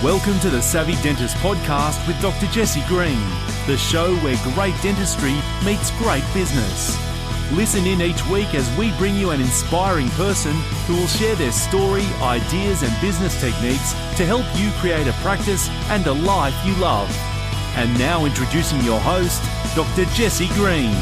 Welcome to the Savvy Dentist podcast with Dr. Jesse Green, the show where great dentistry meets great business. Listen in each week as we bring you an inspiring person who will share their story, ideas and business techniques to help you create a practice and a life you love. And now introducing your host, Dr. Jesse Green.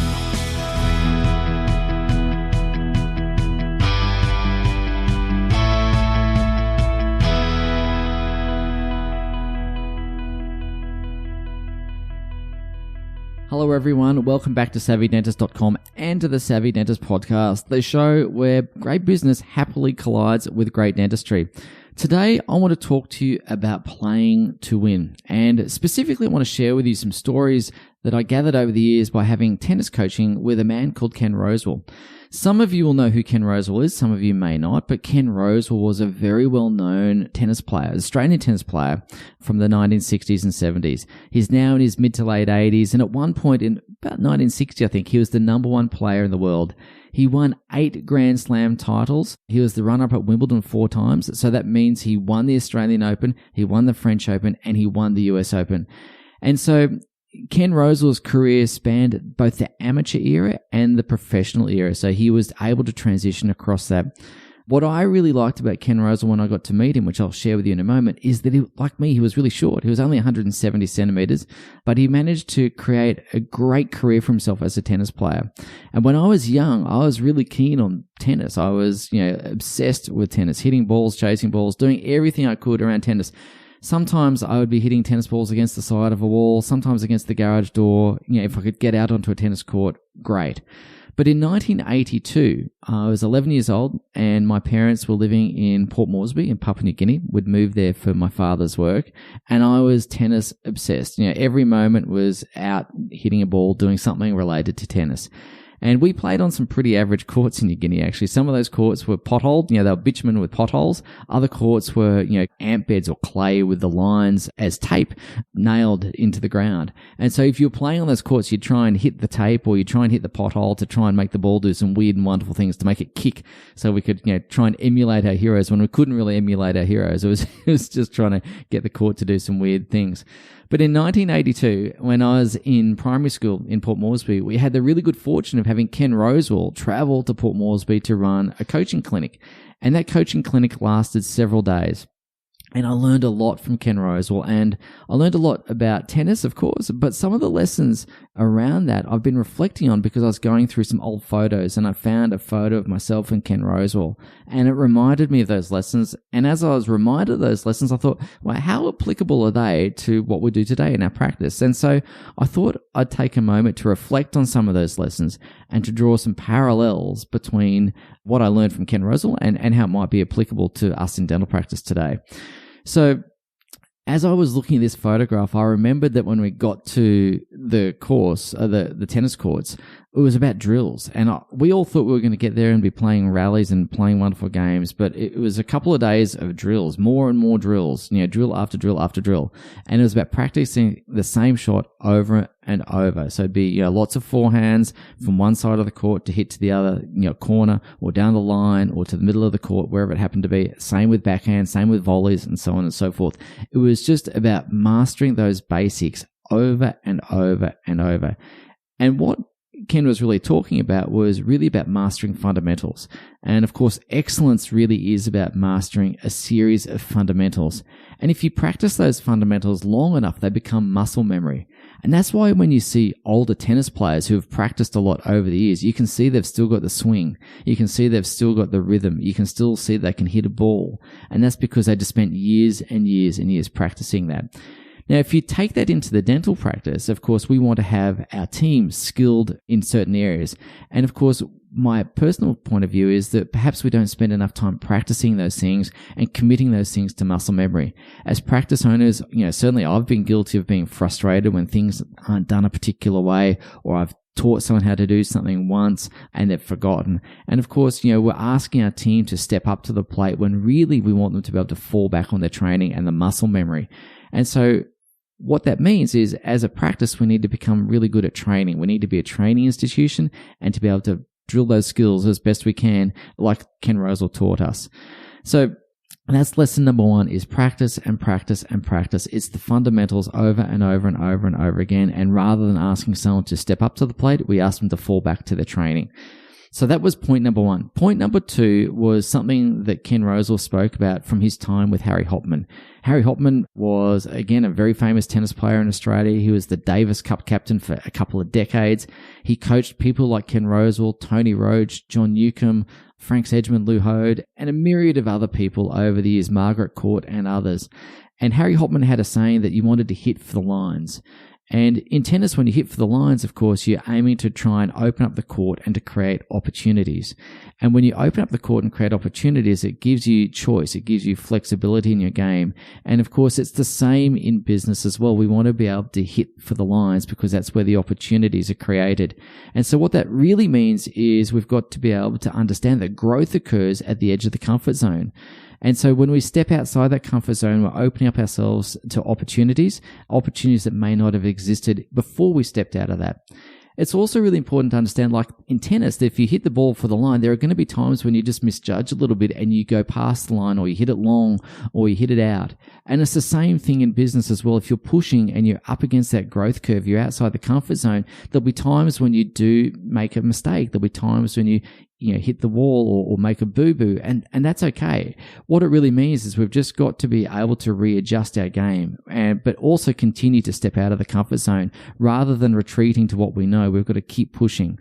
Hello everyone, welcome back to SavvyDentist.com and to the Savvy Dentist podcast, the show where great business happily collides with great dentistry. Today, I want to talk to you about playing to win, and specifically I want to share with you some stories that I gathered over the years by having tennis coaching with a man called Ken Rosewall. Some of you will know who Ken Rosewall is, some of you may not, but Ken Rosewall was a very well-known tennis player, Australian tennis player from the 1960s and 70s. He's now in his mid to late 80s, and at one point in about 1960, I think, he was the number one player in the world. He won 8 Grand Slam titles. He was the runner-up at Wimbledon 4 times, so that means he won the Australian Open, he won the French Open, and he won the US Open. And so Ken Rosewall's career spanned both the amateur era and the professional era, so he was able to transition across that. What I really liked about Ken Rosewall when I got to meet him, which I'll share with you in a moment, is that he, like me, he was really short. He was only 170 centimeters, but he managed to create a great career for himself as a tennis player. And when I was young, I was really keen on tennis. I was, obsessed with tennis, hitting balls, chasing balls, doing everything I could around tennis. Sometimes I would be hitting tennis balls against the side of a wall, sometimes against the garage door. If I could get out onto a tennis court, great. But in 1982, I was 11 years old and my parents were living in Port Moresby in Papua New Guinea. We'd moved there for my father's work and I was tennis obsessed. Every moment was out hitting a ball, doing something related to tennis. And we played on some pretty average courts in New Guinea, actually. Some of those courts were potholed, they were bitumen with potholes. Other courts were, ant beds or clay with the lines as tape nailed into the ground. And so if you were playing on those courts, you'd try and hit the tape or you'd try and hit the pothole to try and make the ball do some weird and wonderful things to make it kick. So we could, try and emulate our heroes when we couldn't really emulate our heroes. It was just trying to get the court to do some weird things. But in 1982, when I was in primary school in Port Moresby, we had the really good fortune of having Ken Rosewall travel to Port Moresby to run a coaching clinic. And that coaching clinic lasted several days. And I learned a lot from Ken Rosewall, and I learned a lot about tennis, of course, but some of the lessons around that I've been reflecting on because I was going through some old photos and I found a photo of myself and Ken Rosewall, and it reminded me of those lessons. And as I was reminded of those lessons, I thought, well, how applicable are they to what we do today in our practice? And so I thought I'd take a moment to reflect on some of those lessons and to draw some parallels between what I learned from Ken Rosewall and how it might be applicable to us in dental practice today. So as I was looking at this photograph, I remembered that when we got to the course, the tennis courts, it was about drills. And we all thought we were going to get there and be playing rallies and playing wonderful games. But it was a couple of days of drills, more and more drills, drill after drill after drill. And it was about practicing the same shot over and over. So it'd be lots of forehands from one side of the court to hit to the other corner or down the line or to the middle of the court, wherever it happened to be. Same with backhand, same with volleys and so on and so forth. It was just about mastering those basics over and over and over. And what Ken was really talking about was really about mastering fundamentals. And of course, excellence really is about mastering a series of fundamentals. And if you practice those fundamentals long enough, they become muscle memory. And that's why when you see older tennis players who have practiced a lot over the years, you can see they've still got the swing. You can see they've still got the rhythm. You can still see they can hit a ball. And that's because they just spent years and years and years practicing that. Now, if you take that into the dental practice, of course, we want to have our team skilled in certain areas. And of course, my personal point of view is that perhaps we don't spend enough time practicing those things and committing those things to muscle memory. As practice owners, certainly I've been guilty of being frustrated when things aren't done a particular way, or I've taught someone how to do something once and they've forgotten. And of course, we're asking our team to step up to the plate when really we want them to be able to fall back on their training and the muscle memory. And so what that means is, as a practice, we need to become really good at training. We need to be a training institution and to be able to drill those skills as best we can, like Ken Rosewall taught us. So And that's lesson number 1, is practice and practice and practice. It's the fundamentals over and over and over and over again. And rather than asking someone to step up to the plate, we ask them to fall back to their training. So that was point number 1. Point number 2 was something that Ken Rosewall spoke about from his time with Harry Hopman. Harry Hopman was, again, a very famous tennis player in Australia. He was the Davis Cup captain for a couple of decades. He coached people like Ken Rosewall, Tony Roach, John Newcombe, Frank Sedgman, Lou Hode, and a myriad of other people over the years, Margaret Court and others. And Harry Hopman had a saying that you wanted to hit for the lines. And in tennis, when you hit for the lines, of course, you're aiming to try and open up the court and to create opportunities. And when you open up the court and create opportunities, it gives you choice. It gives you flexibility in your game. And of course, it's the same in business as well. We want to be able to hit for the lines because that's where the opportunities are created. And so what that really means is we've got to be able to understand that growth occurs at the edge of the comfort zone. And so when we step outside that comfort zone, we're opening up ourselves to opportunities that may not have existed before we stepped out of that. It's also really important to understand, like in tennis, that if you hit the ball for the line, there are going to be times when you just misjudge a little bit and you go past the line, or you hit it long, or you hit it out. And it's the same thing in business as well. If you're pushing and you're up against that growth curve, you're outside the comfort zone, there'll be times when you do make a mistake. There'll be times when you hit the wall or make a boo-boo, and that's okay. What it really means is we've just got to be able to readjust our game, but also continue to step out of the comfort zone rather than retreating to what we know. We've got to keep pushing.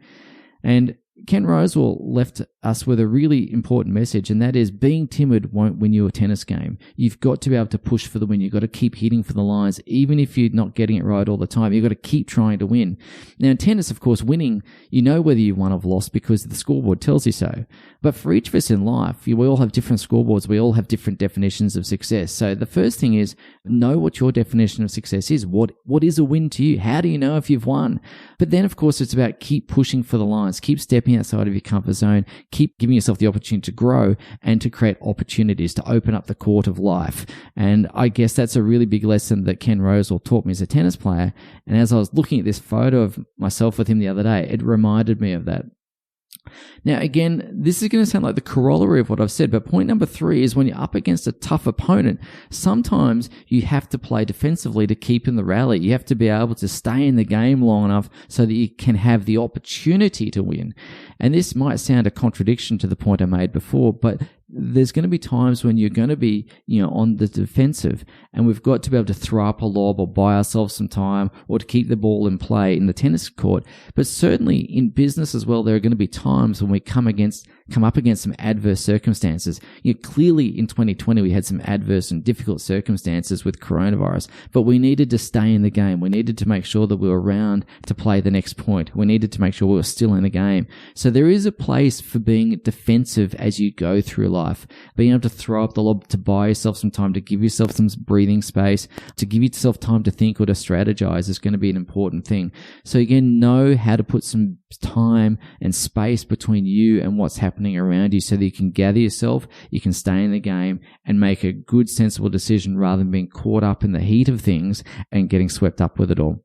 And Ken Rosewall left us with a really important message, and that is being timid won't win you a tennis game. You've got to be able to push for the win. You've got to keep hitting for the lines, even if you're not getting it right all the time. You've got to keep trying to win. Now, in tennis, of course, winning, you know whether you won or lost because the scoreboard tells you so. But for each of us in life, we all have different scoreboards. We all have different definitions of success. So the first thing is know what your definition of success is. What is a win to you? How do you know if you've won? But then, of course, it's about keep pushing for the lines. Keep stepping outside of your comfort zone. Keep giving yourself the opportunity to grow and to create opportunities to open up the court of life. And I guess that's a really big lesson that Ken Rosewall taught me as a tennis player. And as I was looking at this photo of myself with him the other day, it reminded me of that. Now, again, this is going to sound like the corollary of what I've said, but point number 3 is when you're up against a tough opponent, sometimes you have to play defensively to keep in the rally. You have to be able to stay in the game long enough so that you can have the opportunity to win. And this might sound a contradiction to the point I made before, but there's going to be times when you're going to be, on the defensive, and we've got to be able to throw up a lob or buy ourselves some time or to keep the ball in play in the tennis court. But certainly in business as well, there are going to be times when we come up against some adverse circumstances. Clearly in 2020, we had some adverse and difficult circumstances with coronavirus, but we needed to stay in the game. We needed to make sure that we were around to play the next point. We needed to make sure we were still in the game. So there is a place for being defensive as you go through life. Being able to throw up the lob, to buy yourself some time, to give yourself some breathing space, to give yourself time to think or to strategize is going to be an important thing. So again, know how to put some time and space between you and what's happening around you so that you can gather yourself, you can stay in the game and make a good, sensible decision rather than being caught up in the heat of things and getting swept up with it all.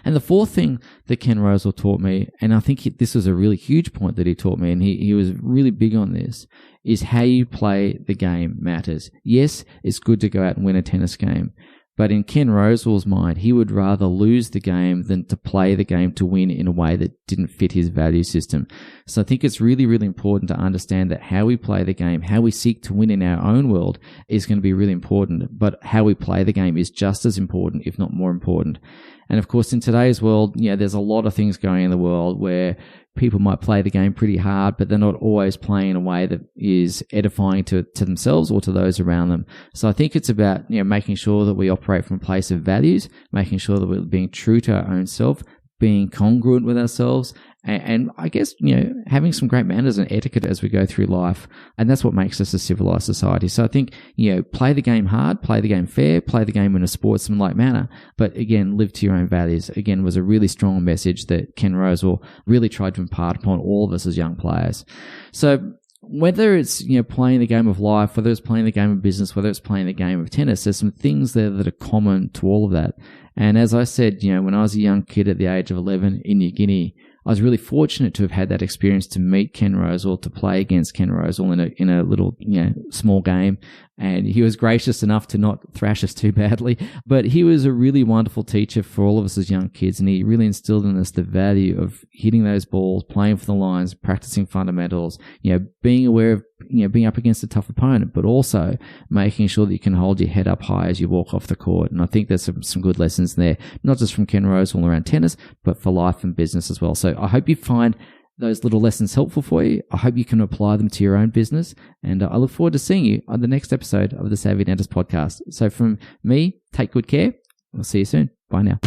And the fourth thing that Ken Rosewall taught me, and I think this was a really huge point that he taught me, and he was really big on this, is how you play the game matters. Yes, it's good to go out and win a tennis game, but in Ken Rosewall's mind, he would rather lose the game than to play the game to win in a way that didn't fit his value system. So I think it's really, really important to understand that how we play the game, how we seek to win in our own world is going to be really important, but how we play the game is just as important, if not more important. And of course, in today's world, there's a lot of things going in the world where people might play the game pretty hard, but they're not always playing in a way that is edifying to themselves or to those around them. So I think it's about, making sure that we operate from a place of values, making sure that we're being true to our own self, being congruent with ourselves, and I guess, having some great manners and etiquette as we go through life. And that's what makes us a civilized society. So I think, play the game hard, play the game fair, play the game in a sportsmanlike manner. But again, live to your own values. Again, was a really strong message that Ken Rosewall really tried to impart upon all of us as young players. So whether it's, playing the game of life, whether it's playing the game of business, whether it's playing the game of tennis, there's some things there that are common to all of that. And as I said, when I was a young kid at the age of 11 in New Guinea, I was really fortunate to have had that experience to meet Ken Rosewall, to play against Ken Rosewall in a little, small game. And he was gracious enough to not thrash us too badly. But he was a really wonderful teacher for all of us as young kids. And he really instilled in us the value of hitting those balls, playing for the Lions, practicing fundamentals, being aware of, being up against a tough opponent, but also making sure that you can hold your head up high as you walk off the court. And I think there's some good lessons there, not just from Ken Rosewall around tennis, but for life and business as well. So I hope you find those little lessons helpful for you. I hope you can apply them to your own business. And I look forward to seeing you on the next episode of the Savvy Dentist podcast. So from me, take good care. We'll see you soon. Bye now.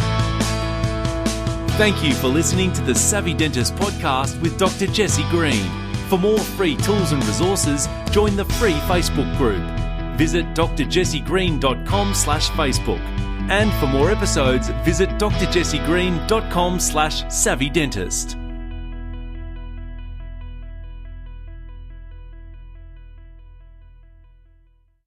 Thank you for listening to the Savvy Dentist podcast with Dr. Jesse Green. For more free tools and resources, join the free Facebook group. Visit drjessegreen.com/Facebook. And for more episodes, visit drjessegreen.com/savvydentist.